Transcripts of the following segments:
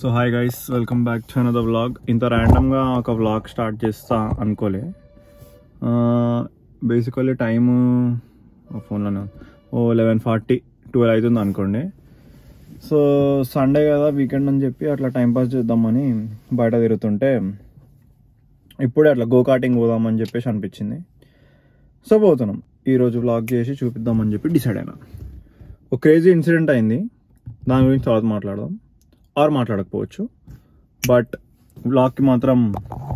So hi guys, welcome back to another vlog. ఇంత ర్యాండమ్గా ఒక వ్లాగ్ స్టార్ట్ చేస్తా అనుకోలే. బేసికల్లీ టైము ఫోన్లోనే 11:40 12 అవుతుంది అనుకోండి. సో సండే కదా, వీకెండ్ అని చెప్పి అట్లా టైంపాస్ చేద్దామని బయట తిరుగుతుంటే ఇప్పుడే అట్లా గో కార్టింగ్ పోదామని చెప్పేసి అనిపించింది. సో పోతున్నాం. ఈరోజు వ్లాగ్ చేసి చూపిద్దామని చెప్పి డిసైడ్ అయినా. ఒక క్రేజీ ఇన్సిడెంట్ అయింది, దాని గురించి తర్వాత మాట్లాడదాం ఆర్ మాట్లాడకపోవచ్చు. బట్ వ్లాగ్కి మాత్రం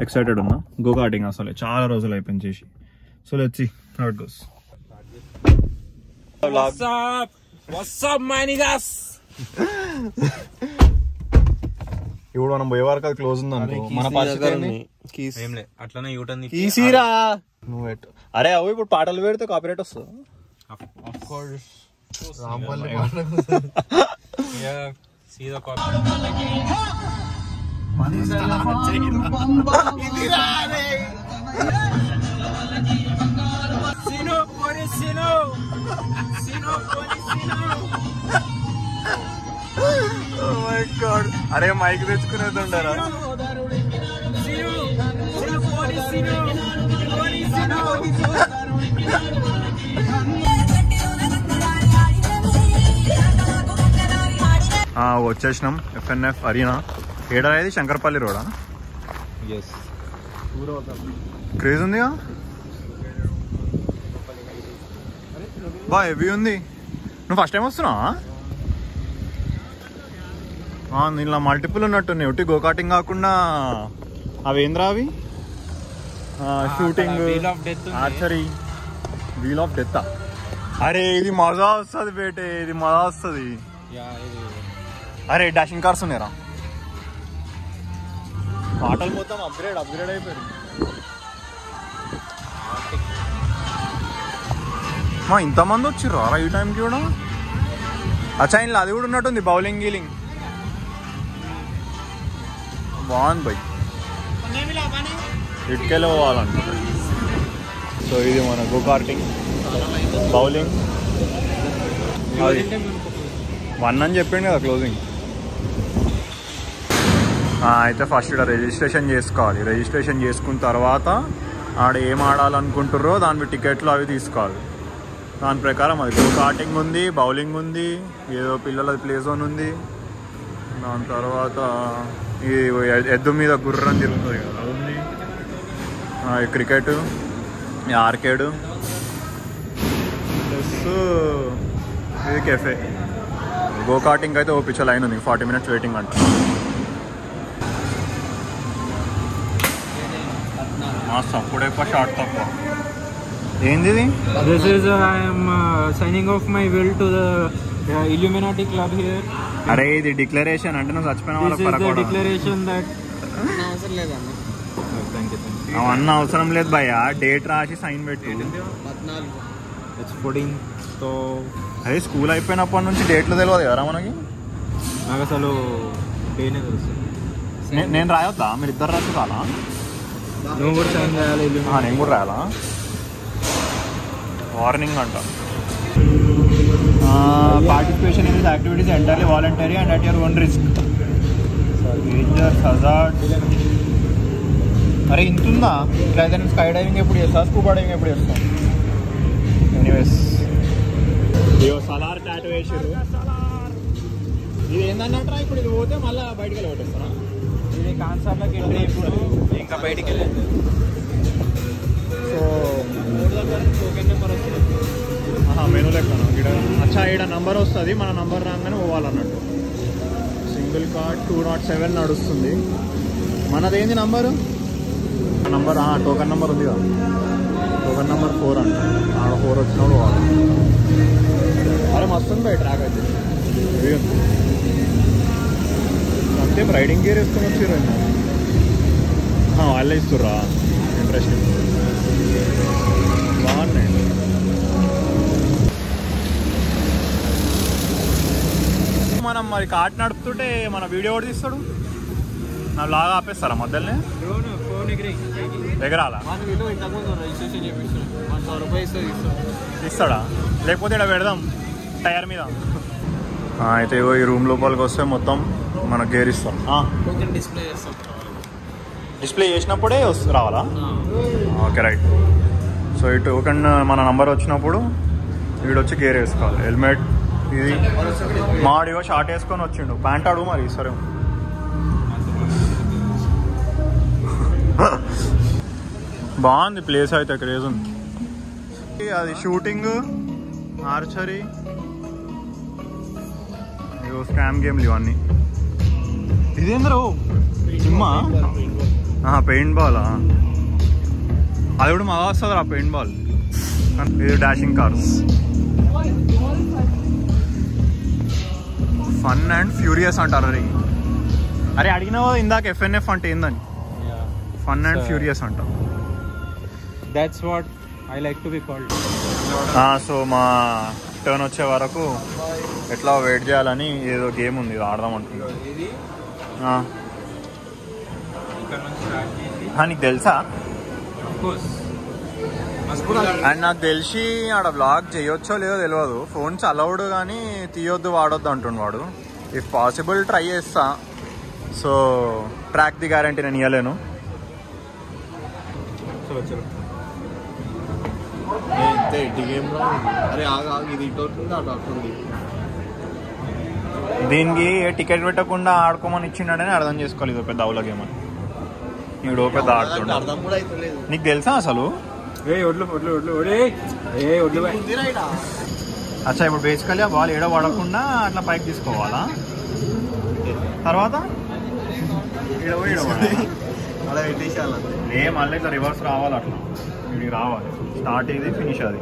ఎక్సైటెడ్ ఉన్నా. గో కార్టింగ్ అసలు చాలా రోజులు అయిపోయింది చేసి. So let's see how it goes. ఇప్పుడు మనం పోయే వరకు అది క్లోజ్ ఉంది అనుకో. మన అట్లానే నువ్వు అరే అవి ఇప్పుడు పాటలు పెడితే కాపీరైట్ వస్తుంది. అరే మైక్ తెచ్చుకునేది ఉండరా? వచ్చేసినాం. FNF arena. ఏడా ఇది? శంకర్పల్లి రోడా? క్రేజ్ ఉందిగా బా, హెవీ ఉంది. నువ్వు ఫస్ట్ టైం వస్తున్నావా? దీనిలో మల్టిపుల్ ఉన్నట్టున్నాయి. ఒకటి గో కార్టింగ్ కాకుండా అవి ఏంద్రా అవి? Shooting, archery, wheel of death. అరే ఇది మజా వస్తుంది బేటే, ఇది మజా వస్తుంది. అరే డాషింగ్ కార్స్ ఉన్నారా? పాటలు మొత్తం అప్గ్రేడ్ అయిపోయారు. ఇంతమంది వచ్చిర్రు అరా ఈ టైంకి కూడా. అచ్చా ఇంట్లో అది కూడా ఉన్నట్టుంది, బౌలింగ్ గీలింగ్. బాగుంది బై. ఇటుకెళ్ళి పోవాలనుకుంటా. సో ఇది మన గో కార్టింగ్, బౌలింగ్. 1 అని చెప్పిండు కదా క్లోజింగ్. అయితే ఫస్ట్ ఇక్కడ రిజిస్ట్రేషన్ చేసుకోవాలి. రిజిస్ట్రేషన్ చేసుకున్న తర్వాత ఆడ ఏం ఆడాలనుకుంటుర్రో దాని టికెట్లు అవి తీసుకోవాలి. దాని ప్రకారం అది గో కార్టింగ్ ఉంది, బౌలింగ్ ఉంది, ఏదో పిల్లల ప్లే జోన్ ఉంది. దాని తర్వాత ఈ ఎద్దు మీద గుర్రం తిరుగుతుంది కదా అది ఉంది. క్రికెట్, ఆర్కేడ్, ప్లస్ ఇది కెఫే. గో కార్టింగ్ అయితే ఓ పిచ్చర్ లైన్ ఉంది, 40 minutes వెయిటింగ్ అంట. అప్పుడు ఎక్కువ షార్ట్ తక్కువ. ఏంది ఇది? This is I am signing off my will to the Illuminati club here. అరే ఇది డిక్లరేషన్ అంటే నువ్వు చచ్చిపోయిన వాళ్ళకి డిక్లరేషన్ దట్ అవన్నీ అవసరం లేదు భయ్యా. డేట్ రాసి సైన్ పెట్టి. అదే స్కూల్ అయిపోయినప్పటి నుంచి డేట్లు తెలియదు కదా మనకి. నాకు అసలు డేనే తెలుసు. నేను రాయొద్దా? మీరు ఇద్దరు రాసి రాలా? నువ్వు కూడా సైన్ రాయాలి. నేను కూడా రాయాలా? వార్నింగ్ అంట. Participation in this activities entirely voluntary and at your own risk. Danger, hazard. అరే ఇంతుందా? ఇట్లయితే నేను స్కై డైవింగ్ ఎప్పుడు చేస్తాను, స్కూబా డైవింగ్ ఎప్పుడు చేస్తాను. ఎనీవేస్ సలార్ టాటూ వేసారు. ఇది ఏందన్నట్రా ఇప్పుడు ఇది పోతే మళ్ళీ బయటికి వెళ్ళి కొట్టేస్తారా? ఇది కాన్సర్ట్లోకి ఎంట్రీ ఇప్పుడు ఇంకా బయటికి వెళ్ళండి. సో టోకెన్ నెంబర్ వస్తుంది. మెనూ లెక్కన ఇక్కడ అచ్చా ఇక్కడ నంబర్ వస్తుంది. మన నంబర్ రాగానే పోవాలన్నట్టు. సింగిల్ కార్డ్ 207 నడుస్తుంది. మనదేంది నంబరు? నంబర్ టోకెన్ నెంబర్ ఉంది కదా, టోకెన్ నెంబర్ 4 అంట. 4 వచ్చినప్పుడు పోవాలి. అరే మస్తు ఉంది బయట ట్రాక్ అయితే. అంతే రైడింగ్ గేర్ వేసుకొని వచ్చారు. వాళ్ళే ఇస్తుర్రా. ఇంట్రెస్టింగ్, బాగున్నాయి. మనం మరి కార్ట్ నడుపుతుంటే మన వీడియో కూడా తీస్తాడు. నా లాగా ఆపేస్తారా మధ్యలోనే? ఎగరాలా? ఇస్తాడా? లేకపోతే ఇక్కడ పెడదాం టైర్ మీద. అయితే ఈ రూమ్ లోపలికి వస్తే మొత్తం మనకు గేర్ ఇస్తాం. కొంచెం డిస్ప్లే చేస్తాం. డిస్ప్లే చేసినప్పుడే రావాలా? Okay right. సో ఈ టోకెన్ మన నంబర్ వచ్చినప్పుడు వీడొచ్చి గేర్ వేసుకోవాలి. హెల్మెట్ ఇది మాడియో షార్ట్ వేసుకొని వచ్చిండు. ప్యాంట్ అడుగు మరి సరే. బాగుంది ప్లేస్ అయితే, క్రేజ్ ఉంది. అది షూటింగ్, ఆర్చరీ, స్కామ్ గేమ్లు ఇవన్నీ. ఇదేంద్రో సినిమా పెయింట్ బాలా? అది కూడా మగా వస్తుంది ఆ పెయింట్ బాల్. ఇది dashing cars. Fun and furious అంటారు. అరే అడిగినావా ఇందాక FNF అంటే ఏందని? ఫన్ అండ్ ఫ్యూరియస్ అంట. That's what I like to be called. So మా టర్న్ వచ్చే వరకు ఎట్లా వెయిట్ చేయాలని ఏదో గేమ్ ఉంది, ఇది ఆడదాం అనుకుంటా. నీకు తెలుసా? అండ్ నాకు తెలిసి ఆడ బ్లాగ్ చేయొచ్చో లేదో తెలియదు. ఫోన్స్ అలౌడ్ కానీ తీయొద్దు, వాడొద్దు అంటుండు వాడు. ఇఫ్ పాసిబుల్ ట్రై చేస్తా. సో ట్రాక్ ది గ్యారంటీ నేను ఇవ్వలేను. దీనికి టికెట్ పెట్టకుండా ఆడుకోమని ఇచ్చిండని అర్థం చేసుకోవాలి. ఇది పెద్ద అవుల గేమ్ అని. ఇప్పుడు పెద్ద ఆడుతుండే. నీకు తెలుసా అసలు? అచ్చా ఇప్పుడు బేసికలీ ఆ బాల్ ఏడో పడకుండా అట్లా పైకి తీసుకోవాలా? తర్వాత మళ్ళీ ఇట్లా రివర్స్ రావాలి. అట్లా ఇది రావాలి. స్టార్ట్ ఇది, ఫినిష్ అది.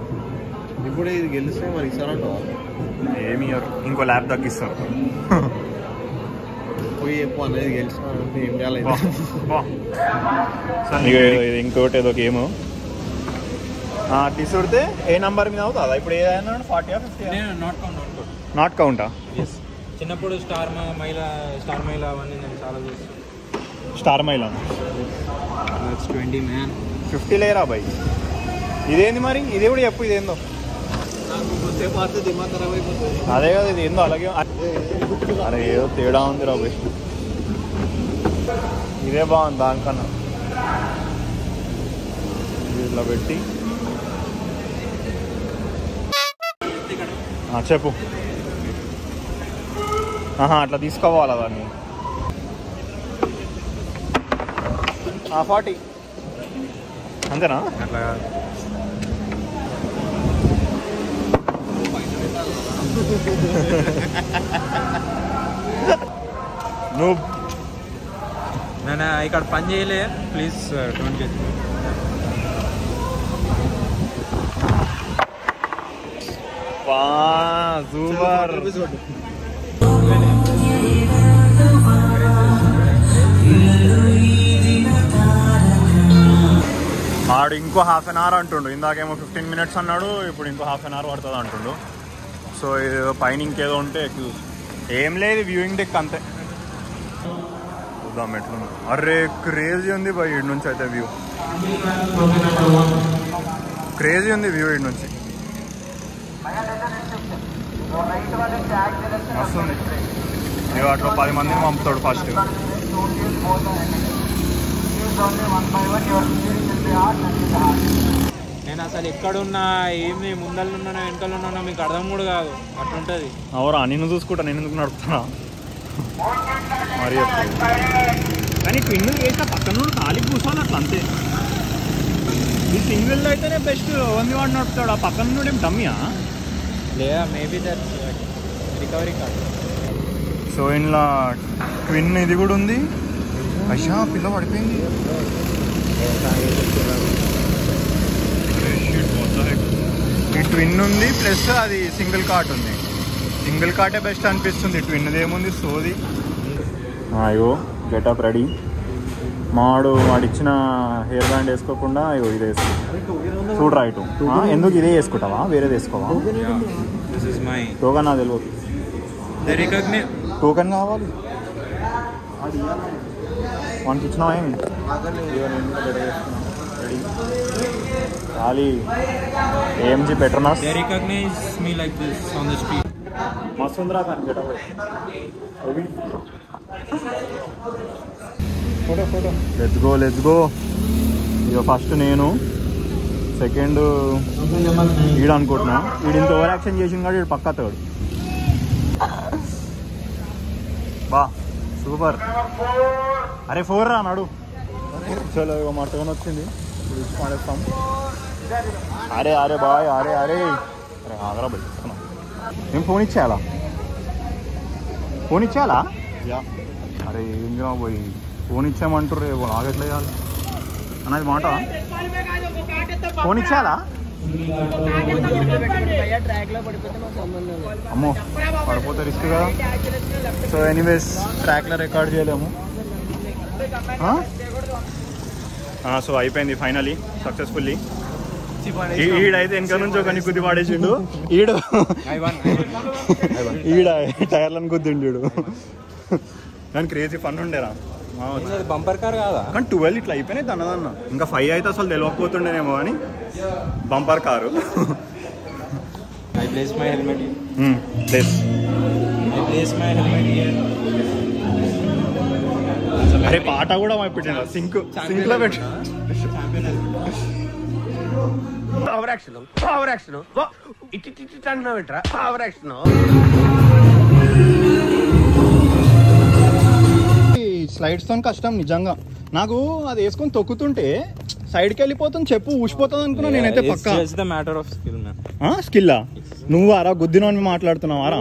ఇప్పుడు ఇది గెలిస్తే మరి ఇస్తారంట. ఏమి ఇంకో ల్యాబ్ తగ్గిస్తారు. పోయి ఎక్కువ అనేది గెలిచినారంటే ఏం చేయాలి? ఇది ఇంకోటి ఏదో గేమ్ తీసుడితే ఏ నంబర్ మీద అవుతుందా? ఇప్పుడు ఏదైనా 40 or 50? నాట్ కౌంటా? చిన్నప్పుడు స్టార్ మైల్ అవన్నీ నేను చాలా చూస్తాను. స్టార్ మైల్ 20 man 50 లేరా బాయ్? ఇదేంది మరి? ఇదే కూడా చెప్పు, ఇదేందో. అదే కదా, ఇది ఏందో అలాగే. అరే ఏదో తేడా ఉంది రా బాయ్. ఇదే బాగుంది దానికన్నా. ఇట్లా పెట్టి చెప్పు. అట్లా తీసుకోవాలా దాన్ని? 40 అంతేనా? అట్లా నువ్వు నేను ఇక్కడ పని చేయలే, please don't get me. Super. ఆడు ఇంకో ½ an hour అంటుండు. ఇందాకేమో 15 minutes అన్నాడు, ఇప్పుడు ఇంకో ½ an hour పడుతుంది అంటుండు. సో ఏదో పైన ఇంకేదో ఉంటే ఏం లేదు, వ్యూయింగ్ డెక్ అంతే. చూద్దాం ఎట్లుంది. అరే క్రేజీ ఉంది బాయ్ ఇటు నుంచి అయితే వ్యూ. క్రేజీ ఉంది వ్యూ ఇటు నుంచి. వస్తుంది అట్లా 10 మందిని పంపుతాడు ఫస్ట్. నేను అసలు ఎక్కడున్నా, ఏమి ముందరున్నానో వెనకాలన్నానో మీకు అర్థం కూడా కాదు, అట్లుంటుంది. అవురా, నిన్ను చూసుకుంటా, నేను ఎందుకు నడుపుతున్నా మరి. కానీ ట్విన్ చేసిన పక్కన ఖాళీ కూర్చోవాలి అట్లా అంతే. ఈ సింగిల్ అయితేనే బెస్ట్. ఓన్లీ వాడు నడుపుతాడు, ఆ పక్కన నుండి ఏం డమ్మియా లేదా? Maybe that's recovery card. So ఇంట్లో ట్విన్ ఇది కూడా ఉంది. అయ్యా పిల్ల పడిపోయింది. ఈ ట్విన్ ఉంది ప్లస్ అది సింగిల్ కార్ట్ ఉంది. సింగిల్ కార్టే బెస్ట్ అనిపిస్తుంది. ట్విన్ది ఏముంది సోది. అయ్యో గెటప్ రెడీ. వాడిచ్చిన హెయిర్ బ్యాండ్ వేసుకోకుండా అయ్యో ఇది వేసుకో. చూడు రైట్. ఎందుకు ఇదే వేసుకుంటావా, వేరేది వేసుకోవా? టోకన్ నాకు తెలియదు. టోకన్ కావాలి మనకి ఇచ్చినావా? ఏమి ఖాళీ AMG Petronas. They recognize me like this on the street. మస్తుందిరా కానీ getup. Photo photo let's go ఇక ఫస్ట్ నేను సెకండ్ ఈడు అనుకుంటున్నా. వీడు ఇంత ఓవర్ యాక్షన్ చేసింది కానీ వీడు పక్కా తాడు. బా సూపర్. అరే 4 రా నాడు. చలో ఇక మా టర్న్ వచ్చింది. పాడేస్తాం. అరే అరే బాయ్ అరే అరే అరే ఆగరా బాయ్. మేము ఫోన్ ఇచ్చేయాలా? ఫోన్ ఇచ్చేయాలా? అరే ఏం పోయి ఫోన్ ఇచ్చామంటారు రేపు ఆగట్లే చేయాలి అన్నది మాట. ఫోన్ ఇచ్చేయాలా? అమ్మో పడిపోతే రిస్క్ కదా. సో ఎనీవేస్ ట్రాక్లో రికార్డ్ చేయలేము. సో అయిపోయింది ఫైనలీ సక్సెస్ఫుల్లీ. ఈడైతే వెనక నుంచి ఒక గుద్ది పాడేసిండు. ఈడ టైర్లను గుద్దిండు ఈడు. కానీ క్రేజీ ఫన్ ఉండేరా. బంపర్ కార్ కాదా? కానీ 12 ఇట్లా అయిపోయినాయి తనదన్న. ఇంకా 5 అయితే అసలు తెలియకపోతుండేనేమో కానీ బంపర్ కారు. అరే పాట కూడా పెట్టిన సింక్ లో పెట్టు. స్లైడ్స్ తో కష్టం నిజంగా. నాకు అది వేసుకొని తొక్కుతుంటే సైడ్కి వెళ్ళిపోతుంది, చెప్పు ఊసిపోతుంది అనుకున్నా నేనైతే. పక్కా స్కిల్లా? నువ్వు ఆరా గుద్దిన మాట్లాడుతున్నావు ఆరా?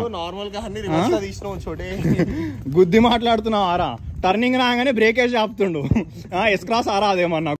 గుద్ది మాట్లాడుతున్నావు ఆరా? టర్నింగ్ రాగానే బ్రేకేజ్ ఆపుతుండు. ఎస్ క్రాస్ ఆరా అదేమన్నా.